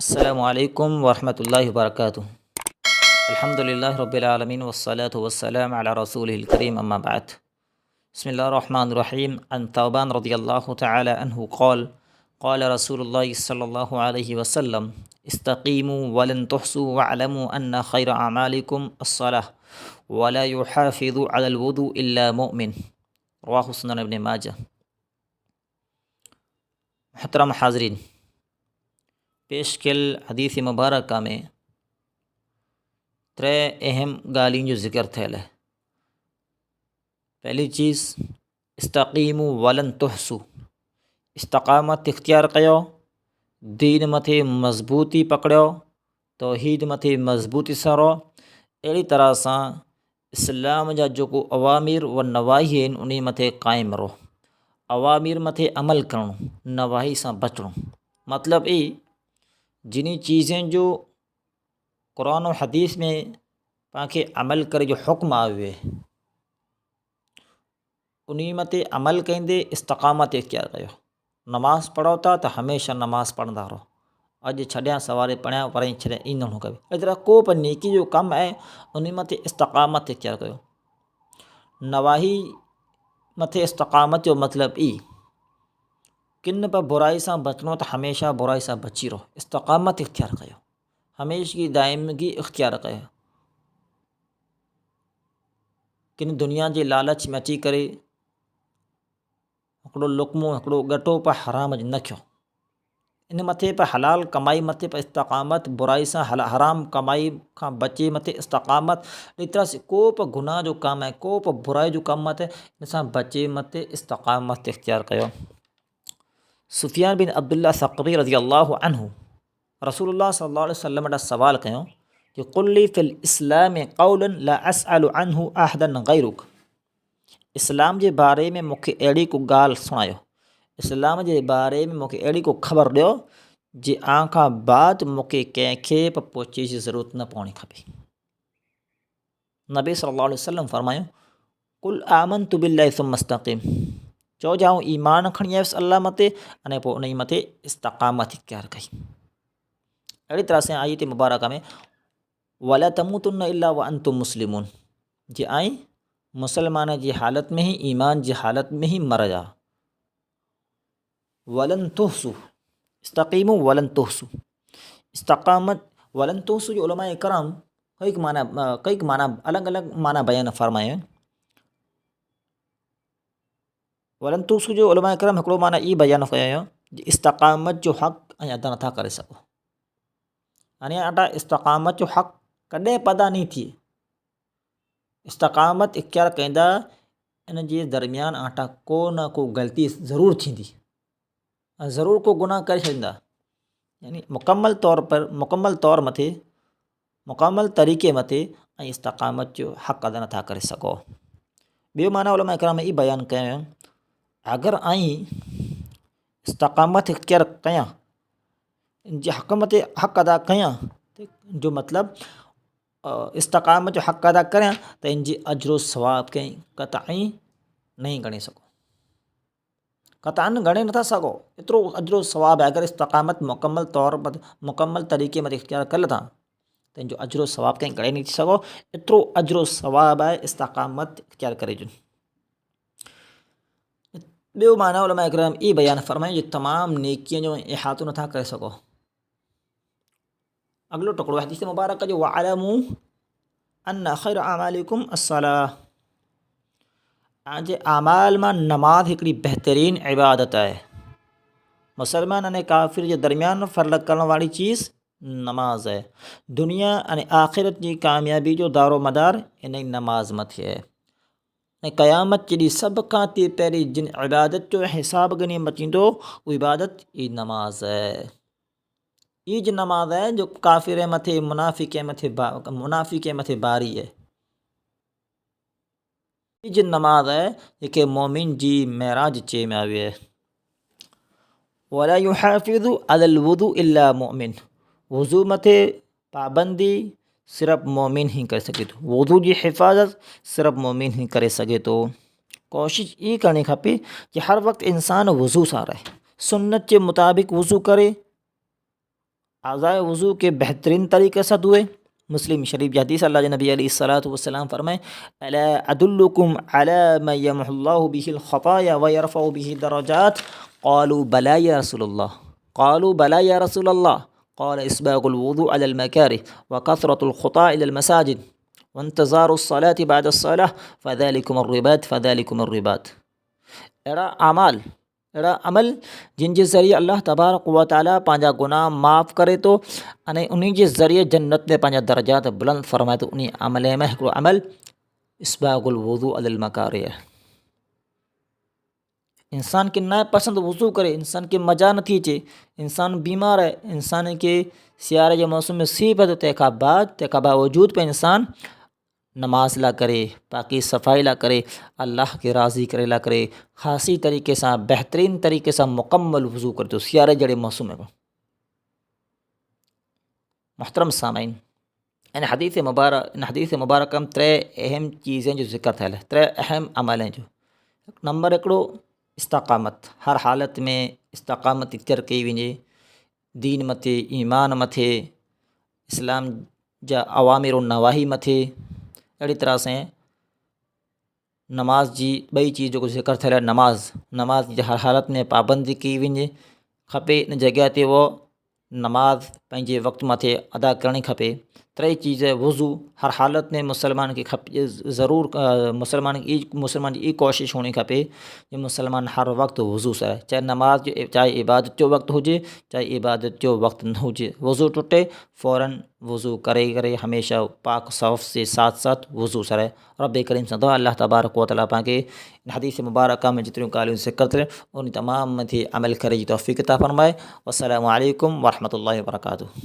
अस्सलामुअलैकुम वरहमतुल्लाहि वबरकातुहू। अल्हम्दुलिल्लाहि रब्बिल आलमीन वस्सलातु वस्सलामु अला रसूलिल करीम अम्मा बाद। बिस्मिल्लाहिर रहमानिर रहीम। अन तौबान रज़ियल्लाहु तआला अन्हु क़ाल क़ाल रसूलुल्लाहि सल्लल्लाहु अलैहि वसल्लम इस्तक़ीमू वलन तुहसू वअलमू अन्न खैर अमालिकुम अस्सलाह वला युहाफ़िज़ु अलल वुदू इल्ला मुमिन। रवाहु सुनन इब्न माजा। मुहतरम हाज़रीन, पेश कयल हदीस मुबारक में त्रै अहम ॻाल्हियुनि जो ज़िक्र थियल है। पहली चीज़ इस्तक़ीमू वलन तुहसू, इस्तक़ामत इख्तियार कयो, दीन मथे मज़बूती पकड़ियो, तौहीद मथे मज़बूती सां रहो। अहिड़ी तरह सां इस्लाम जा जेको अवामिर व नवाही आहिनि उन मथे क़ाइमु रहो। अवामिर मथे अमल करणो, नवाही सां बचणो। मतिलबु ई जिन चीज़ुनि जो क़ुरान और हदीस में पांखे अमल करे जो हुक्म आयो आहे उन मथे अमल कंदे इस्तक़ामत इख्तियार कयो। नमाज़ पढ़ो था त हमेशह नमाज़ पढ़ंदा रहो। अॼु छॾियां सवारे पढ़िया पर छॾिया ईंदो न कयो। अहिड़ी तरह को बि नेकी जो कमु आहे उन मथे इस्तक़ामत इख्तियार कयो। नवाही मथे इस्तक़ामत जो मतिलबु ई किन बि बुराई सां बचणो त हमेशह बुराई सां बची रहो, इस्तक़ामत इख्तियार कयो, हमेशगी दाइमगी इख्तियार कयो। किन दुनिया जे लालच में अची करे हिकिड़ो लुक़मो हिकिड़ो ॻटो पर हराम न कयो। इन मथे पर हलाल कमाई मथे पर इस्तक़ामत, बुराई सां हराम कमाई खां बचे मथे इस्तक़ामत। इस तरह से को बि गुनाह जो कमु आहे, को बि बुराई जो कमु मथे इन सां बचे मथे इस्तक़ामत इख्तियार कयो। सुफ़ियान बिन अब्दुल्लाह सक़फ़ी रज़ियल्लाहु अन्हु रसूलुल्लाह सल्लल्लाहु अलैहि वसल्लम ॾांहुं सवाल कयो कि क़ुल्ली फ़िल इस्लाम क़ौलन ला असअलु अन्हु अहदन ग़ैरुक। इस्लाम जे बारे में मूंखे अहिड़ी को ॻाल्हि सुणायो, इस्लाम जे बारे में मूंखे अहिड़ी को ख़बर ॾियो जे आखां बाद मूंखे कंहिंखे बि पुछे जी ज़रूरत न पवणी खपे। नबी सल्लल्लाहु अलैहि वसल्लम फरमायो कुल आमनतु बिल्लाहि सुम्मा इस्तक़ीम। चओ जाऊं ईमान खणी आयुसि अल्लाह मथे अने पोइ उन मथे इस्तक़ामत इख्तियार कई। अहिड़ी तरह सां आयत मुबारक में वला तमूतुन्न इल्ला व अंतुम मुस्लिमून, जे आई मुसलमान जी हालत में ही, ईमान जी हालत में ही मर जा। वलन तुहसू, इस्तक़ीमू वलन तुहसू, इस्तक़ामत वलन तुहसू जो उलमाए कराम कई माना अलॻि अलॻि माना बयान फरमाया। वलन तुहसू जो उलमाए कराम हिकिड़ो माना ई बयान कयो जे इस्तक़ामत जो हक़ ऐं अदा नथा करे सघो। हाणे आटा इस्तक़ामत जो हक़ कॾहिं पैदा नहीं थिए। इस्तक़ामत इख्तियार कंदा इन जे दरमियान आटा को न को ग़लती ज़रूरु थींदी, ज़रूरु को गुनाह करे छॾींदा। यानी मुकम्मल तौर मथे मुकम्मल तरीक़े मथे ऐं इस्तक़ामत जो हक़ अदा नथा करे सघो। ॿियो माना उलमा इकराम ई बयानु कयो अगरि इस्तक़ामत इख्तियार कयां जे हक़ मथे हक़ अदा कयां जो मतिलबु इस्तक़ामत जो हक़ अदा करियां त इन जी अजरो सवाब कंहिं क़तई नहीं ॻणे सघो, क़तअन ॻणे नथा सघो। एतिरो अजरो सवाब आहे अगरि इस्तक़ामत मुकम्मल तरीक़े मथे इख्तियार कल था त इन जो अजरो सवाब कंहिं ॻणे नथी सघो। एतिरो अजरो सवाब आहे इस्तक़ामत इख्तियार करे जो। ॿियो माना उलमा इकराम ई बयानु फरमायो जो तमामु नेकीअ जो इहातो नथा करे सघो। अॻिलो टुकड़ो हदीस मुबारक जो वअलमू अन्न खैर अमालिकुम अस्सलाह। जे अमाल मां नमाज़ हिकिड़ी बहितरीन इबादत आहे। मुसलमान अने काफ़िर जे दरमियान फ़र्क़ करण वारी चीज़ नमाज़ आहे। दुनिया अने आख़िरत जी कामयाबी जो दारो मदार इन नमाज़ मथे आहे। ऐं क़यामत जॾहिं सभ खां पहिरीं जिन इबादत जो हिसाब ॻणी मचींदो उहा इबादत ई नमाज़ आहे। ईज नमाज़ आहे जो काफ़िर मथे मुनाफ़िक़े मथे बारी आहे। ईज नमाज़ आहे जेके मोमिन जी महराज चए में आवी आहे। वला युहाफ़िज़ु अलल वुदू इल्ला मुमिन, वुज़ू मथे पाबंदी सिर्फ़ु मोमिन ही करे सघे थो। वुज़ू जी हिफ़ाज़त सिर्फ़ु मोमिन ही करे सघे थो। कोशिशि ई करणी खपे कि हर वक़्तु इंसान वुज़ू सां रहे, सुन्नत जे मुताबिक़ वुज़ू करे, आज़ाए वज़ू के बेहतरीन तरीके से धोए। मुस्लिम शरीफ हदीस अल्लाह के नबी अलैहिस्सलातु वस्सलाम फरमाए, अला अदुल्लुकुम अला मा यमहुल्लाहु बिहिल खताया व यरफ़उ बिहि दरजात। क़ालू बला या रसूलल्लाह, क़ालू बला या रसूलल्लाह। क़ाल इस्बाग़ुल वुज़ू अलल मकारिह व कसरतुल ख़ुता इलल मसाजिद व इंतज़ारुस सलाति बअदस सलाह फ़ज़ालिकुमुर रिबात फ़ज़ालिकुमुर रिबात। अहिड़ा अहिड़ा अमल जिन जे ज़रिए अल्लाह तबारक व तआला पंहिंजा गुनाह माफ़ करे थो अने उन जे ज़रिए जन्नत में पंहिंजा दर्जात बुलंद फ़रमाए थो। उन अमल में हिकिड़ो अमल इस्बाग़ुल वुज़ू अलल मकारिह। इंसान खे नापसंद वज़ू करे, इंसान खे मज़ा नथी अचे, इंसान बीमार आहे, इंसान खे सियारे जे मौसम में सीउ पिए थो, तंहिंखां बावजूद पे इंसान नमाज़ ला करे, पाकी सफ़ाई ला करे, अल्लाह खे राज़ी करे ला करे, ख़ासी तरीक़े सां बहितरीन तरीक़े सां मुकम्मल वज़ू करे थो सियारे जहिड़े मौसम में। मुहतरम सामाइन, इन हदीस मुबारक में 3 अहम चीज़ें जो ज़िक्र थियल है, 3 अहम अमल हैं जो। नंबर हिकिड़ो इस्तक़ामत, हर हालत में इस्तक़ामत इख्तियार कई वञे, दीन मथे, ईमान मथे, इस्लाम जा अवामिर नवाही मथे। अहिड़ी तरह से नमाज जी ॿई चीज़ जो ज़िक्र थियल आहे। नमाज जी हर हालत में पाबंदी कई वञे खपे, इन जॻह ते वो नमाज पंहिंजे वक़्त मथे अदा करणी खपे। 3 चीज़ वज़ू हर हालत में मुसलमान खे खपे ज़रूर। मुसलमान जी ई कोशिश होनी खपे कि मुसलमान हर वक्त वज़ू से, चाहे इबादत जो वक़्त हुजे, चाहे इबादत जो वक़्त न हुजे, वज़ू टुटे फ़ौरन वज़ू करे हमेशा पाक सौफ़ से साथ साथ वज़ू से रहे। रब करीम से दुआ अल्लाह तबारक व तआला पाके इन हदीस मुबारक में जितनी ॻाल्हियूं ज़िक्र थियूं उन तमाम मथे अमल करे जी तौफ़ीक़ अता फ़रमाए। वस्सलामु अलैकुम व रहमतुल्लाहि व बरकातुहू।